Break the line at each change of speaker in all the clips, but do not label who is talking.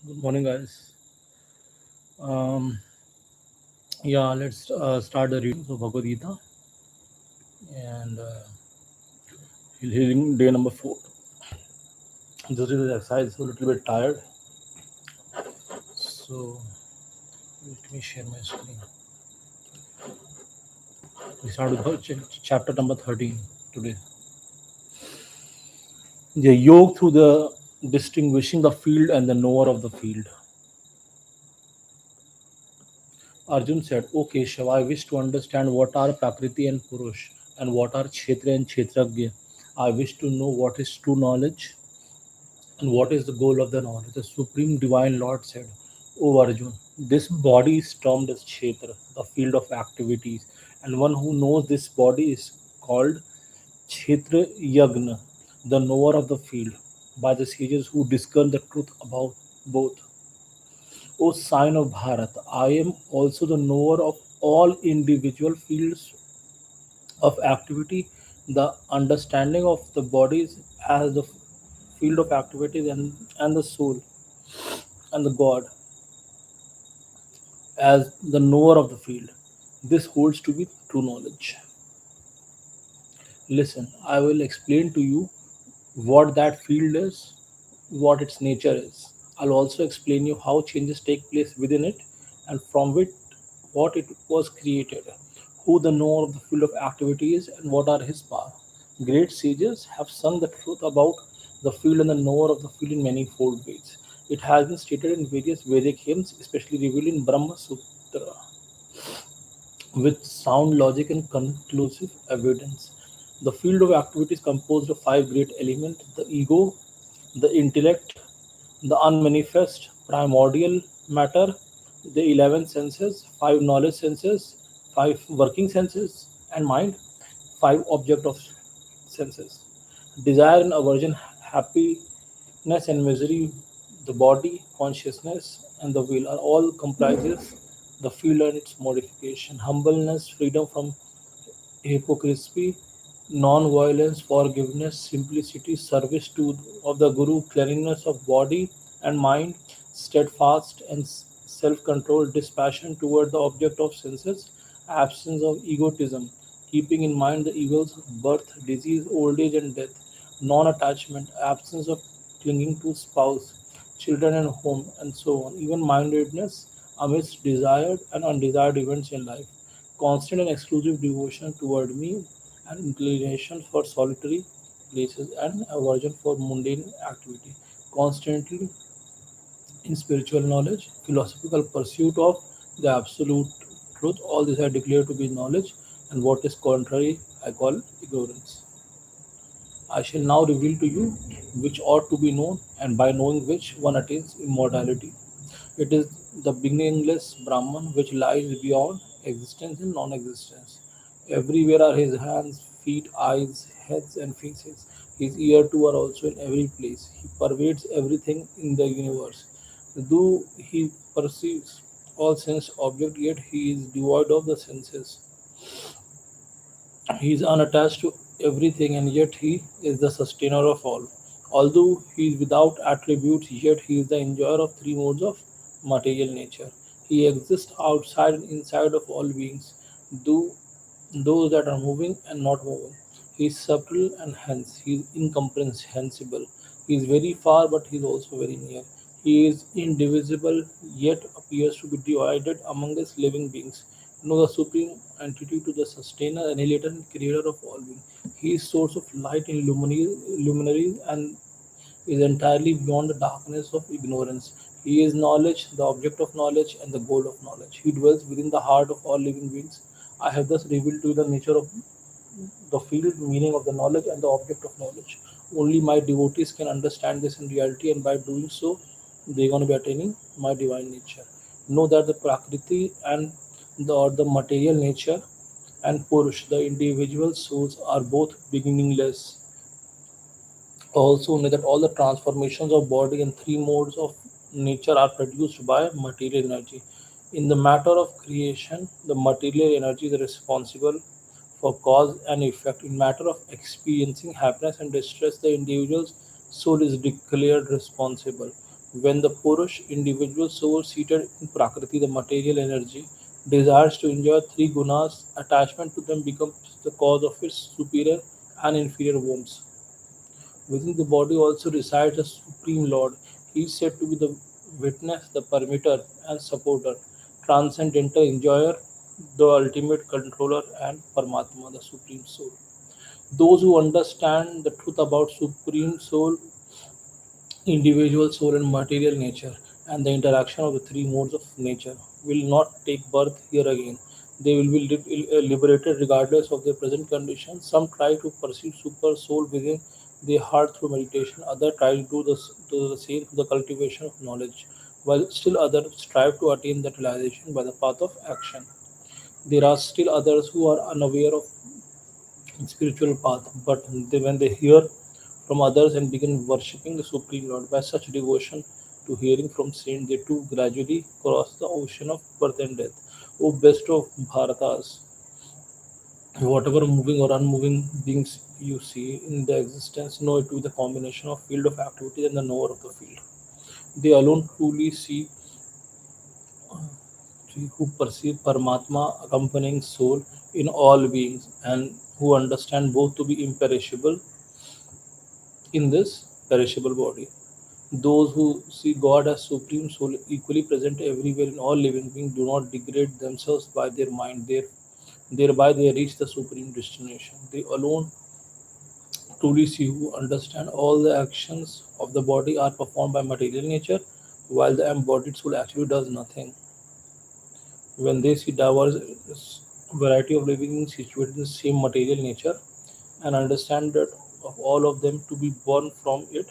Good morning, guys. Um, yeah, let's start the reading of Bhagavad Gita and healing day number 4. This is exercise, a little bit tired, so let me share my screen. We start with chapter number 13 today. The yoke through the distinguishing the field and the knower of the field. Arjun said, "O Keshav, I wish to understand what are Prakriti and Purush and what are Kshetra and Kshetragya. I wish to know what is true knowledge and what is the goal of the knowledge." The Supreme Divine Lord said, O Arjun, this body is termed as Kshetra, the field of activities, and one who knows this body is called Kshetra Yagna, the knower of the field, by the sages who discern the truth about both. O sign of Bharat, I am also the knower of all individual fields of activity, the understanding of the bodies as the field of activities and the soul and the God as the knower of the field. This holds to be true knowledge. Listen, I will explain to you what that field is, what its nature is. I'll also explain you how changes take place within it and from which what it was created, who the knower of the field of activity is and what are his power. Great sages have sung the truth about the field and the knower of the field in manifold ways. It has been stated in various Vedic hymns, especially revealed in Brahma Sutra with sound logic and conclusive evidence. The field of activity is composed of five great elements: the ego, the intellect, the unmanifest primordial matter, the 11 senses, five knowledge senses, five working senses, and mind, five object of senses. Desire and aversion, happiness and misery, the body, consciousness, and the will are all comprises the field and its modification. Humbleness, freedom from hypocrisy, non-violence, forgiveness, simplicity, service to of the Guru, cleanliness of body and mind, steadfast and self-control, dispassion toward the object of senses, absence of egotism, keeping in mind the evils of birth, disease, old age, and death, non-attachment, absence of clinging to spouse, children, and home, and so on. Even mindedness amidst desired and undesired events in life, constant and exclusive devotion toward me, and inclination for solitary places and aversion for mundane activity. Constantly in spiritual knowledge, philosophical pursuit of the absolute truth, all this I declare to be knowledge, and what is contrary I call ignorance. I shall now reveal to you which ought to be known, and by knowing which one attains immortality. It is the beginningless Brahman which lies beyond existence and non existence. Everywhere are his hands, feet, eyes, heads, and faces. His ears too are also in every place. He pervades everything in the universe. Though he perceives all sense objects, yet he is devoid of the senses. He is unattached to everything, and yet he is the sustainer of all. Although he is without attributes, yet he is the enjoyer of three modes of material nature. He exists outside and inside of all beings, though those that are moving and not moving. He is subtle and hence he is incomprehensible. He is very far, but he is also very near. He is indivisible, yet appears to be divided among his living beings. Know the supreme entity to the sustainer, annihilator, and creator of all being. He is source of light in luminaries and is entirely beyond the darkness of ignorance. He is knowledge, the object of knowledge, and the goal of knowledge. He dwells within the heart of all living beings. I have thus revealed to you the nature of the field, meaning of the knowledge, and the object of knowledge. Only my devotees can understand this in reality, and by doing so, they're going to be attaining my divine nature. Know that the Prakriti and the material nature and Purush, the individual souls, are both beginningless. Also, know that all the transformations of body and three modes of nature are produced by material energy. In the matter of creation, the material energy is responsible for cause and effect. In matter of experiencing happiness and distress, the individual's soul is declared responsible. When the Purush individual soul seated in Prakriti, the material energy, desires to enjoy three gunas, attachment to them becomes the cause of its superior and inferior wombs. Within the body also resides the Supreme Lord. He is said to be the witness, the permitter, and supporter, transcendental enjoyer, the ultimate controller, and Paramatma, the Supreme Soul. Those who understand the truth about Supreme Soul, individual soul, and material nature, and the interaction of the three modes of nature, will not take birth here again. They will be liberated regardless of their present condition. Some try to perceive super soul within their heart through meditation, others try to do the same through the cultivation of knowledge, while still others strive to attain that realization by the path of action. There are still others who are unaware of spiritual path, but when they hear from others and begin worshipping the Supreme Lord by such devotion to hearing from saints, they too gradually cross the ocean of birth and death. O best of Bharatas, whatever moving or unmoving beings you see in the existence, know it to be the combination of field of activity and the knower of the field. They alone truly see who perceive Paramatma accompanying soul in all beings and who understand both to be imperishable in this perishable body. Those who see God as Supreme Soul equally present everywhere in all living beings do not degrade themselves by their mind. Thereby they reach the supreme destination. They alone truly see who understand all the actions of the body are performed by material nature, while the embodied soul actually does nothing. When they see diverse variety of living beings situated in the same material nature and understand that of all of them to be born from it,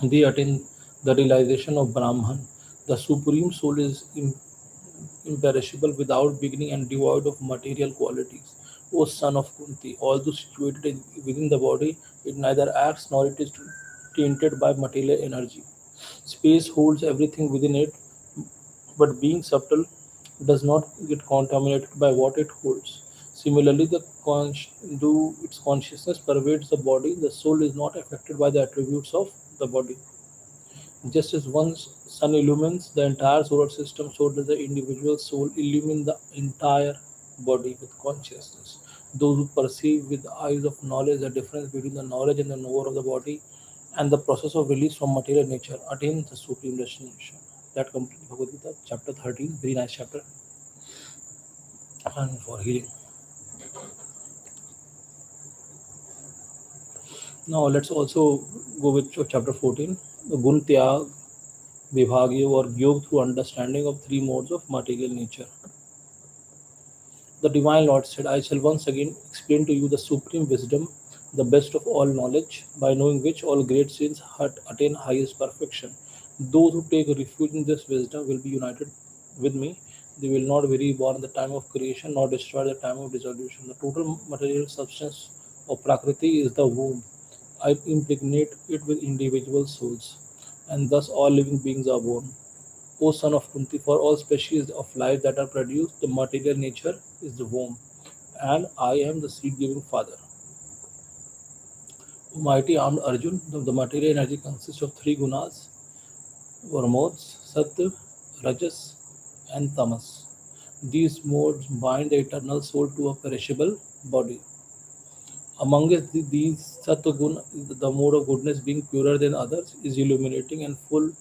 they attain the realization of Brahman. The Supreme Soul is imperishable, without beginning, and devoid of material qualities. O son of Kunti, although situated within the body, it neither acts nor it is tainted by material energy. Space holds everything within it, but being subtle, does not get contaminated by what it holds. Similarly, though its consciousness pervades the body, the soul is not affected by the attributes of the body. Just as one sun illumines the entire solar system, so does the individual soul illumine the entire body with consciousness. Those who perceive with the eyes of knowledge the difference between the knowledge and the knower of the body and the process of release from material nature attain the supreme destination. That completes Bhagavad Gita, chapter 13, very nice chapter, and for healing. Now let's also go with chapter 14, the Gun Tyag Vibhagya or Yog through understanding of three modes of material nature. The Divine Lord said, I shall once again explain to you the supreme wisdom, the best of all knowledge, by knowing which all great saints attain highest perfection. Those who take refuge in this wisdom will be united with me. They will not be reborn at the time of creation nor destroyed at the time of dissolution. The total material substance of Prakriti is the womb. I impregnate it with individual souls, and thus all living beings are born. O son of Kunti, for all species of life that are produced, the material nature is the womb, and I am the seed giving father. O mighty armed Arjun, the material energy consists of three gunas or modes, Sattva, Rajas, and Tamas. These modes bind the eternal soul to a perishable body. Amongst these, Sattvagun, the mode of goodness being purer than others, is illuminating and full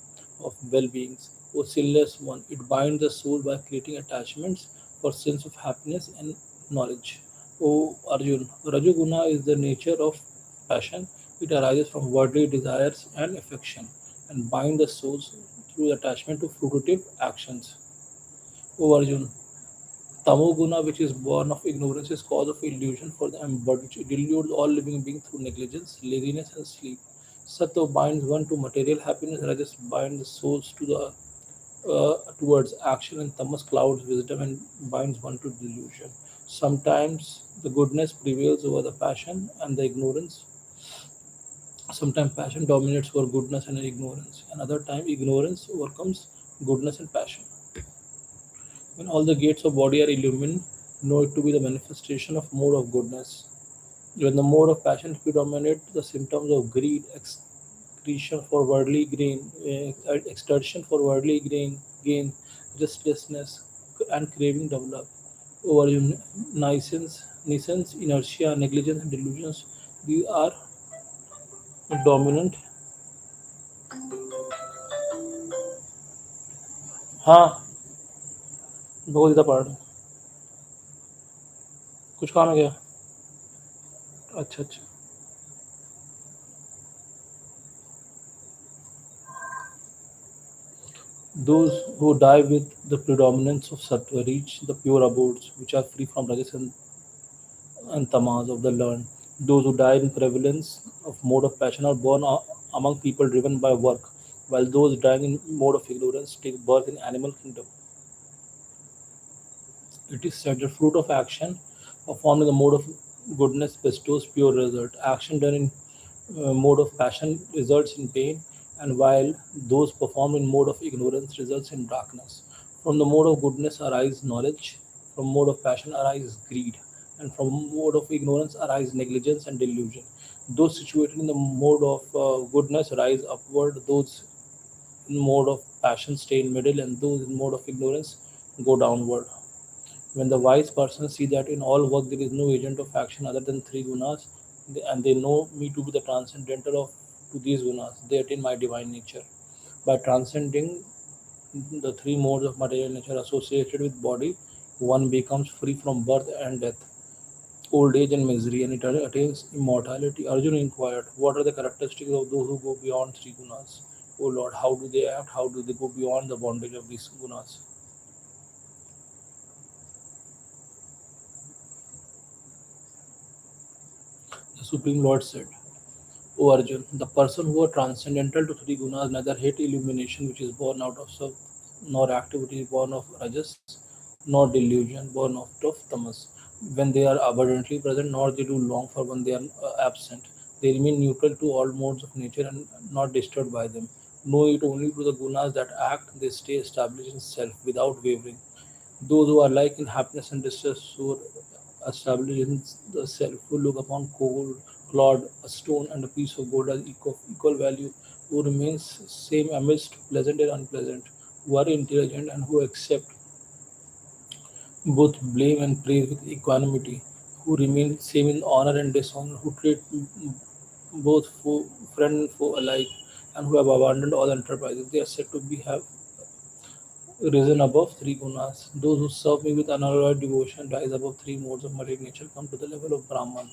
of well-beings. O sinless one, it binds the soul by creating attachments for sense of happiness and knowledge. O Arjun, Rajoguna is the nature of passion. It arises from worldly desires and affection and binds the souls through attachment to fruitive actions. O Arjun, Tamoguna, which is born of ignorance, is cause of illusion for the embodied. It deludes all living beings through negligence, laziness, and sleep. Sattva binds one to material happiness, Rajas binds the souls to the towards action, and Tamas clouds wisdom and binds one to delusion. Sometimes the goodness prevails over the passion and the ignorance. Sometimes passion dominates over goodness and ignorance. Another time ignorance overcomes goodness and passion. When all the gates of body are illumined, know it to be the manifestation of mode of goodness. When the mode of passion predominates, the symptoms of greed, excretion for worldly extortion for worldly gain, restlessness and craving develop. Over inertia, negligence, and delusions, these are dominant. हाँ, भगवद गीता पढ़। कुछ काम है क्या? अच्छा अच्छा। Those who die with the predominance of sattva reach the pure abodes, which are free from rajas and tamas of the learned. Those who die in prevalence of mode of passion are born among people driven by work, while those dying in mode of ignorance take birth in animal kingdom. It is said the fruit of action performed in the mode of goodness bestows pure result. Action done in mode of passion results in pain, and while those performed in mode of ignorance results in darkness. From the mode of goodness arise knowledge, from mode of passion arise greed, and from mode of ignorance arise negligence and delusion. Those situated in the mode of goodness rise upward, those in mode of passion stay in middle, and those in mode of ignorance go downward. When the wise persons see that in all work there is no agent of action other than three gunas, and they know me to be the transcendental of to these gunas, they attain my divine nature. By transcending the three modes of material nature associated with body, one becomes free from birth and death, old age and misery, and it attains immortality. Arjuna inquired, what are the characteristics of those who go beyond three gunas? O Lord, how do they act? How do they go beyond the bondage of these gunas? The Supreme Lord said, O Arjun, the person who are transcendental to three gunas neither hate illumination which is born out of self, nor activity born of rajas, nor delusion born out of tamas. When they are abundantly present, nor they do long for when they are absent. They remain neutral to all modes of nature and not disturbed by them. Know it only to the gunas that act, they stay established in self without wavering. Those who are like in happiness and distress, who are established in the self, who look upon coal, clod, a stone, and a piece of gold as equal value, who remains same amidst pleasant and unpleasant, who are intelligent and who accept both blame and praise with equanimity, who remain same in honor and dishonor, who treat both friend and foe alike, and who have abandoned all enterprises. They are said to be have risen above three gunas. Those who serve me with unalloyed devotion rise above three modes of material nature, come to the level of Brahman.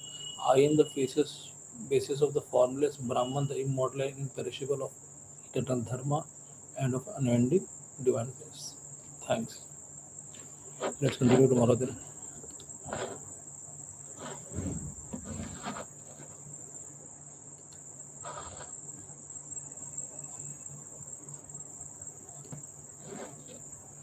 I am the basis of the formless Brahman, the immortal and imperishable of eternal Dharma and of unending divine bliss. Thanks. Let's continue tomorrow then.